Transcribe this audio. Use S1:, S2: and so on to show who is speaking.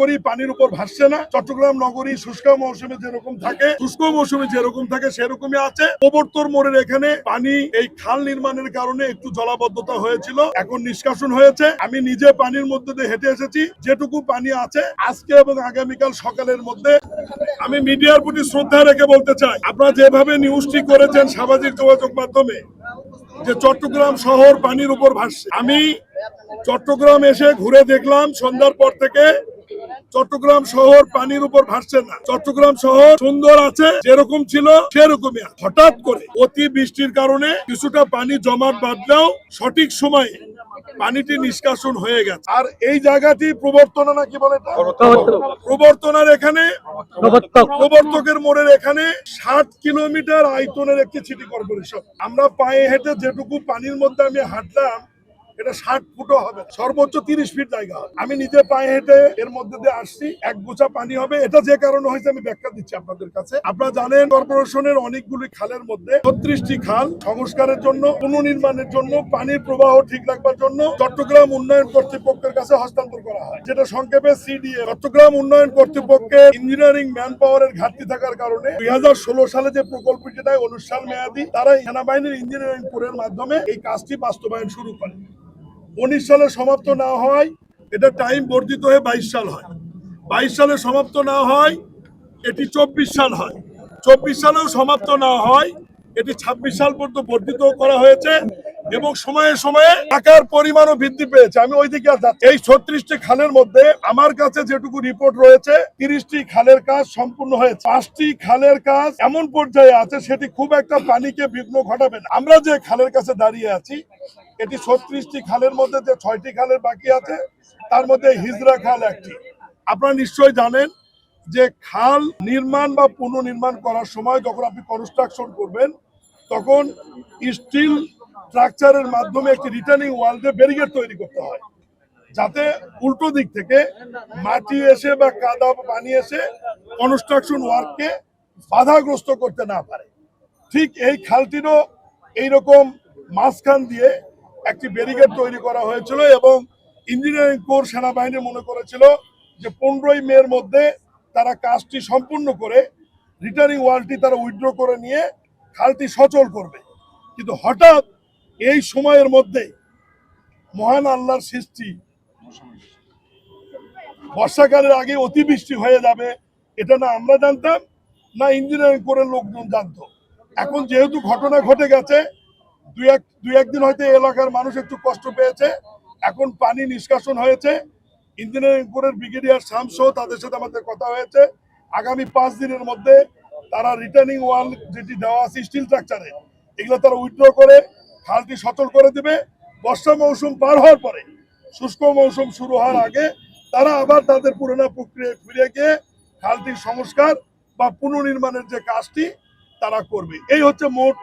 S1: নগরী পানির উপর ভাসছে না। চট্টগ্রাম নগরী শুষ্ক মৌসুমে যেরকম থাকে, শুষ্ক মৌসুমে যেরকম থাকে সেরকমই আছে। প্রবর্তন মোড়ের এখানে পানি এই খাল নির্মাণের কারণে একটু জলাবদ্ধতা হয়েছিল, এখন নিষ্কাশন হয়েছে। আমি নিজে পানির মধ্যে দিয়ে হেঁটে এসেছি। যেটুকু পানি আছে আজকে এবং আগামীকাল সকালের মধ্যে, আমি মিডিয়ার প্রতি শ্রদ্ধা রেখে বলতে চাই, আপনারা যেভাবে নিউজটি করেছেন সামাজিক যোগাযোগ মাধ্যমে যে চট্টগ্রাম শহর পানির উপর ভাসছে, আমি চট্টগ্রাম এসে ঘুরে দেখলাম সন্ধ্যার পর থেকে চট্টগ্রাম শহর পানির উপর ভাসছে না। চট্টগ্রাম শহর সুন্দর আছে, যেরকম ছিল সেরকমই। হঠাৎ করে অতি বৃষ্টির কারণে কিছুটা পানি জমাট বাঁধলেও সঠিক সময়ে পানিটি নিষ্কাশন হয়ে গেছে। আর এই জায়গাটি প্রবর্তনা নাকি বলে, প্রবর্তনার এখানে প্রবর্তকের মোড়ের এখানে 60 কিলোমিটার আয়তনের একটি সিটি কর্পোরেশন। আমরা পায়ে হেঁটে যেটুকু পানির মধ্যে আমি হাঁটলাম, এটা 60 ফুটও হবে, সর্বোচ্চ 30 ফিট জায়গা। আমি নিজে পায়ে হেঁটে এর মধ্যে দিয়ে আসছি। এক গোছা পানি হবে। এটা যে কারণে হয়েছে আমি ব্যাখ্যা দিচ্ছি আপনাদের কাছে। আপনারা জানেন কর্পোরেশনের অনেকগুলি খালের মধ্যে 36টি খাল সংস্কারের জন্য, পুনর্নির্মাণের জন্য, পানির প্রবাহ ঠিক রাখবার জন্য চট্টগ্রাম উন্নয়ন কর্তৃপক্ষের কাছে হস্তান্তর করা হয়, যেটা সংক্ষেপে সিডিএ। চট্টগ্রাম উন্নয়ন কর্তৃপক্ষের ইঞ্জিনিয়ারিং ম্যান পাওয়ারের ঘাটতি থাকার কারণে 2016 সালে যে প্রকল্পটি নেয় 19 সাল মেয়াদী, তারা সেনাবাহিনীর ইঞ্জিনিয়ারিং কোরের মাধ্যমে এই কাজটি বাস্তবায়ন শুরু করে। 19 সালে সমাপ্ত না হয়, এটা টাইম বর্ধিত হয়ে 22 সাল হয়। 22 সালে সমাপ্ত না হয়, এটি 24 সাল হয়। 24 সালেও সমাপ্ত না হয়, এটি 26 সাল পর্যন্ত বর্ধিত করা হয়েছে এবং সময়ে সময়ে টাকার পরিমাণও বৃদ্ধি পেয়েছে। আমি ওইদিকে আর যাচ্ছি। এই 36টি খালের মধ্যে আমার কাছে যেটুকু রিপোর্ট রয়েছে, 30টি খালের কাজ সম্পূর্ণ হয়েছে। 5টি খালের কাজ এমন পর্যায়ে আছে সেটি খুব একটা পানিকে বিঘ্ন ঘটাবে না। আমরা যে খালের কাছে দাঁড়িয়ে আছি, এটি 36টি খালের মধ্যে যে 6টি খালের বাকি আছে, তার মধ্যে হিজরা খাল একটি। আপনারা নিশ্চয়ই জানেন যে খাল নির্মাণ বা পুনর্নির্মাণ করার সময় যখন আপনি কনস্ট্রাকশন করবেন, তখন স্টিল স্ট্রাকচারের মাধ্যমে একটি রিটার্নিং ওয়াল দিয়ে ব্যারিকেড তৈরি করতে হয়, যাতে উল্টো দিক থেকে মাটি এসে বা কাদা পানি এসে কনস্ট্রাকশন ওয়ার্ককে বাধাগ্রস্ত করতে না পারে। ঠিক এই খালটিরও এইরকম মাঝখান দিয়ে একটি ব্যারিকেড তৈরি করা হয়েছিল এবং ইঞ্জিনিয়ারিং কোর সেনাবাহিনী মনে করেছিল যে 15ই মের মধ্যে তারা কাজটি সম্পূর্ণ করে রিটার্নিং ওয়ালটি তারা উইথড্র করে নিয়ে খালটি সচল করবে। কিন্তু হঠাৎ এই সময়ের মধ্যে মহান আল্লাহর সৃষ্টি, বর্ষাকালের আগে অতিবৃষ্টি হয়ে যাবে, এটা না আমরা জানতাম না ইঞ্জিনিয়ারিং কোরের লোকজন জানতো। এখন যেহেতু ঘটনা ঘটে গেছে, দুই একদিন হয়তো এলাকার মানুষ একটু কষ্ট পেয়েছে। এখন পানি নিষ্কাশন হয়েছে। ইঞ্জিনিয়ারিং কোরের ব্রিগেডিয়ার শামসও তাদের সাথে আমাদের কথা হয়েছে। আগামী 5 দিনের মধ্যে তারা রিটার্নিং ওয়াল যেটি দেওয়া আছে স্টিল স্ট্রাকচারে, এগুলো তারা উইথড্র করে খালটি সচল করে দেবে। বর্ষা মৌসুম পার হওয়ার পরে, শুষ্ক মৌসুম শুরু হওয়ার আগে তারা আবার তাদের পুরোনো প্রক্রিয়ায় ফিরে গিয়ে খালটির সংস্কার বা পুনর্নির্মাণের যে কাজটি তারা করবে। এই হচ্ছে মোট